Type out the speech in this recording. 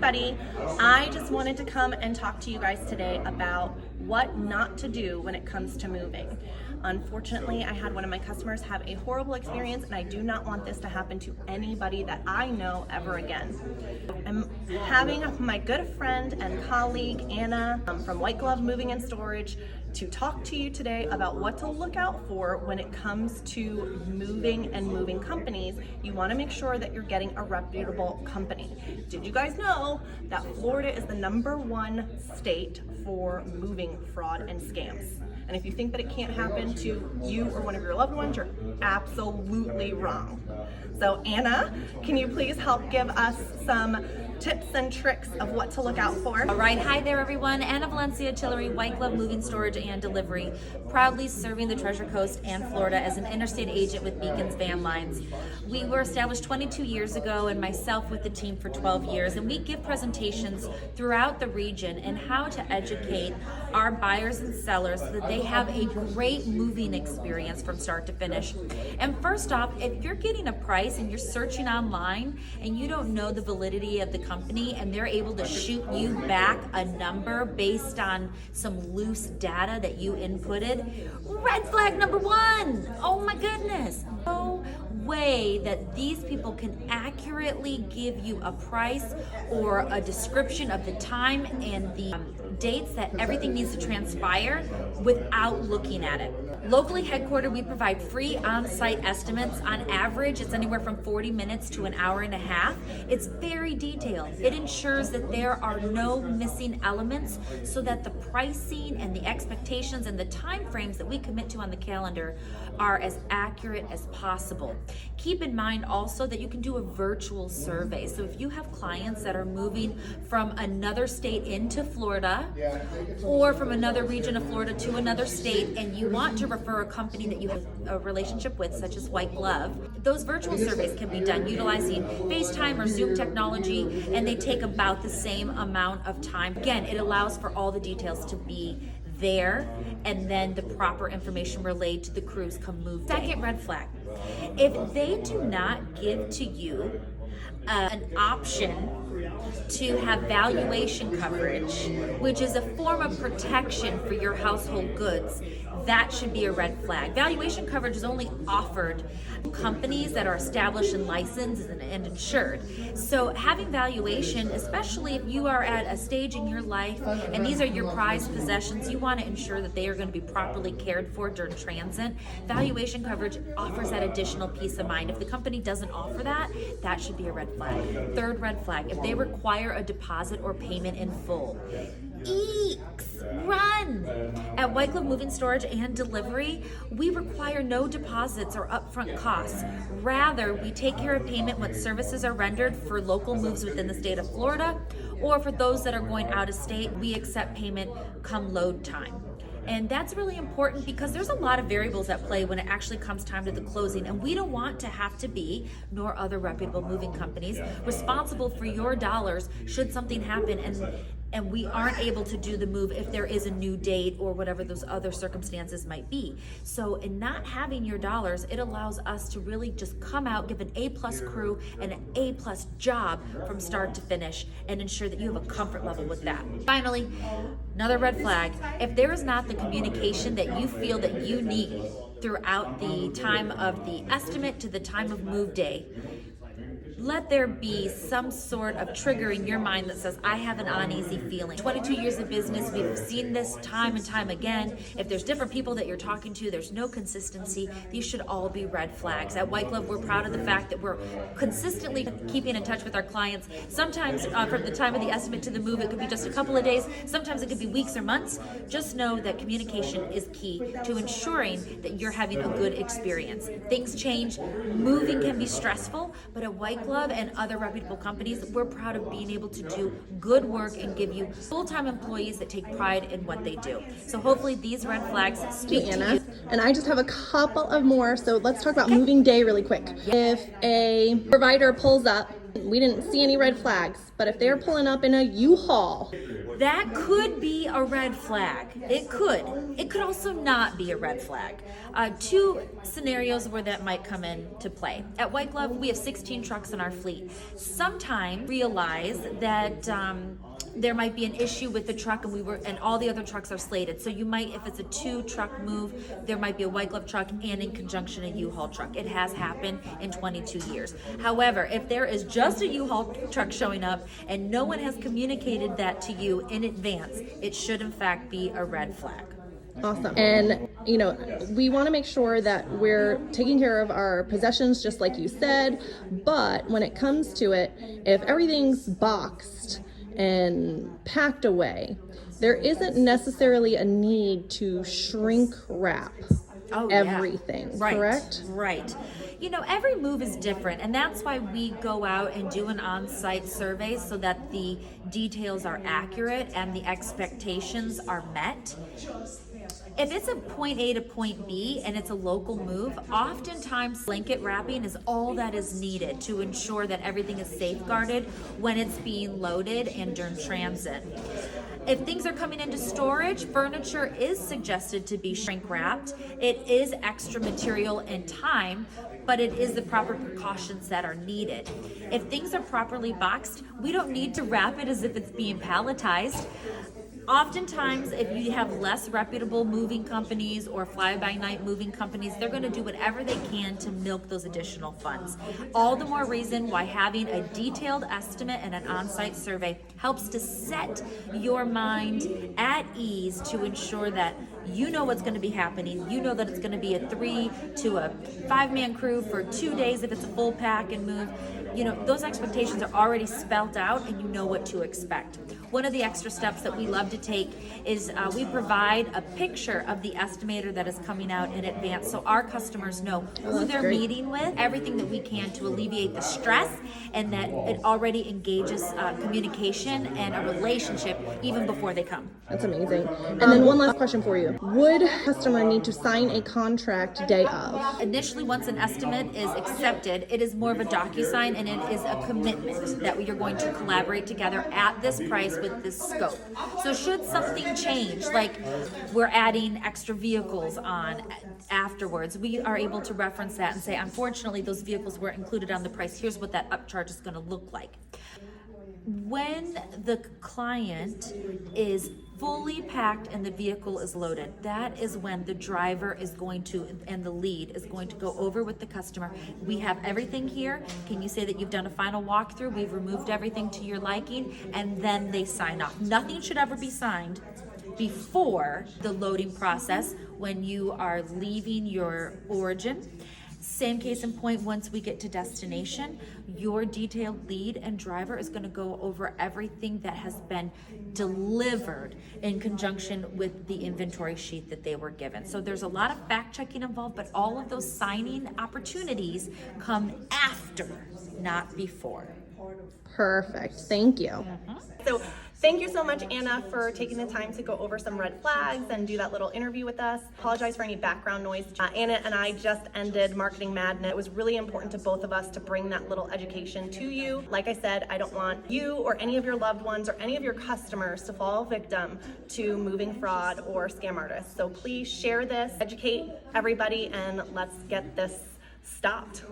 everybody. I just wanted to come and talk to you guys today about what not to do when it comes to moving. Unfortunately, I had one of my customers have a horrible experience, and I do not want this to happen to anybody that I know ever again. I'm having my good friend and colleague, Anna, from White Glove Moving and Storage, to talk to you today about what to look out for when it comes to moving and moving companies. You want to make sure that you're getting a reputable company. Did you guys know that Florida is the #1 state for moving fraud and scams? And if you think that it can't happen to you or one of your loved ones, you're absolutely wrong. So Anna, can you please help give us some tips and tricks of what to look out for? All right, hi there everyone. Anna Valencia Tillery, White Glove Moving, Storage, and Delivery, proudly serving the Treasure Coast and Florida as an interstate agent with Beacon's Van Lines. We were established 22 years ago, and myself with the team for 12 years, and we give presentations throughout the region and how to educate our buyers and sellers so that they have a great moving experience from start to finish. And first off, if you're getting a price and you're searching online and you don't know the validity of the company and they're able to shoot you back a number based on some loose data that you inputted, red flag number 1. Oh my goodness. No way that these people can accurately give you a price or a description of the time and the dates that everything needs to transpire without looking at it. Locally headquartered, we provide free on-site estimates. On average, it's anywhere from 40 minutes to an hour and a half. It's very detailed. It ensures that there are no missing elements so that the pricing and the expectations and the time frames that we commit to on the calendar are as accurate as possible. Keep in mind also that you can do a virtual survey. So if you have clients that are moving from another state into Florida or from another region of Florida to another state, and you want to refer a company that you have a relationship with, such as White Glove, those virtual surveys can be done utilizing FaceTime or Zoom technology, and they take about the same amount of time. Again, it allows for all the details to be there, and then the proper information relayed to the crews come move day. Second red flag, if they do not give to you an option to have valuation coverage, which is a form of protection for your household goods, that should be a red flag. Valuation coverage is only offered to companies that are established and licensed and insured. So having valuation, especially if you are at a stage in your life and these are your prized possessions, you want to ensure that they are going to be properly cared for during transit. Valuation coverage offers that additional peace of mind. If the company doesn't offer that, that should be a red flag. Third red flag, if they require a deposit or payment in full. Eeks! Run! At White Glove Moving, Storage, and Delivery, we require no deposits or upfront costs. Rather, we take care of payment when services are rendered for local moves within the state of Florida, or for those that are going out of state, we accept payment come load time. And that's really important because there's a lot of variables at play when it actually comes time to the closing, and we don't want to have to be, nor other reputable moving companies, responsible for your dollars should something happen and we aren't able to do the move if there is a new date or whatever those other circumstances might be. So in not having your dollars, it allows us to really just come out, give an A+ crew and an A+ job from start to finish, and ensure that you have a comfort level with that. Finally, another red flag, if there is not the communication that you feel that you need throughout the time of the estimate to the time of move day, let there be some sort of trigger in your mind that says, I have an uneasy feeling. 22 years of business, we've seen this time and time again. If there's different people that you're talking to, there's no consistency, these should all be red flags. At White Glove, we're proud of the fact that we're consistently keeping in touch with our clients. Sometimes from the time of the estimate to the move, it could be just a couple of days. Sometimes it could be weeks or months. Just know that communication is key to ensuring that you're having a good experience. Things change. Moving can be stressful, but at White Glove and other reputable companies, we're proud of being able to do good work and give you full-time employees that take pride in what they do. So hopefully these red flags speak to you. And I just have a couple of more, so let's talk about moving day really quick. If a provider pulls up We didn't see any red flags, but if they're pulling up in a U-Haul, that could be a red flag. It could. It could also not be a red flag. Two scenarios where that might come into play. At White Glove, we have 16 trucks in our fleet. Sometimes realize that there might be an issue with the truck and all the other trucks are slated. So you might, if it's a 2-truck move, there might be a White Glove truck and in conjunction a U-Haul truck. It has happened in 22 years. However, if there is just a U-Haul truck showing up and no one has communicated that to you in advance, it should in fact be a red flag. Awesome. And, you know, we want to make sure that we're taking care of our possessions, just like you said. But when it comes to it, if everything's boxed and packed away, there isn't necessarily a need to shrink wrap everything, yeah. Right. Correct? Right. You know, every move is different, and that's why we go out and do an on-site survey so that the details are accurate and the expectations are met. If it's a point A to point B and it's a local move, oftentimes blanket wrapping is all that is needed to ensure that everything is safeguarded when it's being loaded and during transit. If things are coming into storage, furniture is suggested to be shrink wrapped. It is extra material and time, but it is the proper precautions that are needed. If things are properly boxed, we don't need to wrap it as if it's being palletized. Oftentimes, if you have less reputable moving companies or fly-by-night moving companies, they're going to do whatever they can to milk those additional funds. All the more reason why having a detailed estimate and an on-site survey helps to set your mind at ease to ensure that you know what's going to be happening. You know that it's going to be a 3 to a 5-man crew for 2 days if it's a full pack and move. You know, those expectations are already spelled out and you know what to expect. One of the extra steps that we love to take is we provide a picture of the estimator that is coming out in advance so our customers know who they're meeting with, everything that we can to alleviate the stress, and that it already engages communication and a relationship even before they come. That's amazing. And then one last question for you. Would a customer need to sign a contract day of? Initially, once an estimate is accepted, it is more of a DocuSign and it is a commitment that we are going to collaborate together at this price with this scope. So should something change, like we're adding extra vehicles on afterwards, we are able to reference that and say, unfortunately, those vehicles weren't included on the price. Here's what that upcharge is going to look like. When the client is fully packed and the vehicle is loaded, that is when the driver is going to, and the lead is going to go over with the customer. We have everything here. Can you say that you've done a final walkthrough? We've removed everything to your liking, and then they sign off. Nothing should ever be signed before the loading process when you are leaving your origin. Same case in point, once we get to destination, your detailed lead and driver is going to go over everything that has been delivered in conjunction with the inventory sheet that they were given. So there's a lot of fact checking involved, but all of those signing opportunities come after, not before. Perfect. Thank you. So thank you so much, Anna, for taking the time to go over some red flags and do that little interview with us. Apologize for any background noise. Anna and I just ended Marketing Madness. It was really important to both of us to bring that little education to you. Like I said, I don't want you or any of your loved ones or any of your customers to fall victim to moving fraud or scam artists. So please share this, educate everybody, and let's get this stopped.